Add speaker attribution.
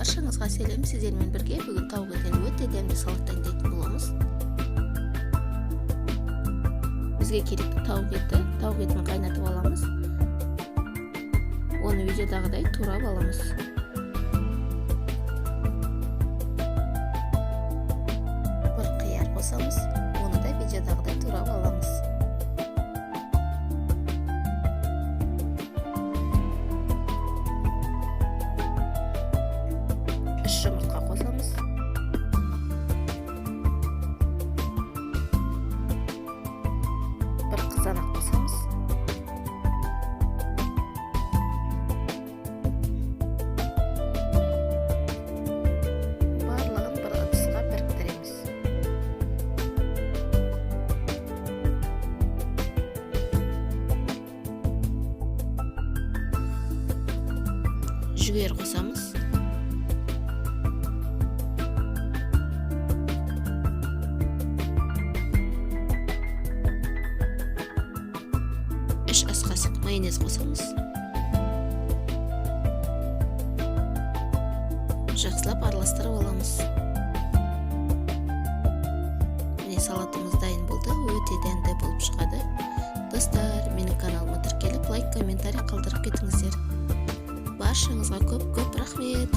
Speaker 1: Баршаңызға сәлем, сіздермен бірге бүгін тауық етінен өте дәмді салат дайындайтын боламыз. Бізге керекті тауық етін қайнатып аламыз. Оны видеодағыдай турап аламыз. Бір қияр қосамыз, оны да видеодағыдай турап аламыз. Үш жұмыртқа қосамыз. Бір қызанақ қосамыз. Барлығын бір ыдысқа біріктіреміз. Жүгері қосамыз. Үш ас қасық майонез қосамыз. Жақсылап араластырып аламыз. Міне салатымыз дайын болды, өте дәмді болып шығады. Достар, менің каналыма тіркеліп, лайк, комментарий қалдырып кетіңіздер. Баршаңызға көп рахмет.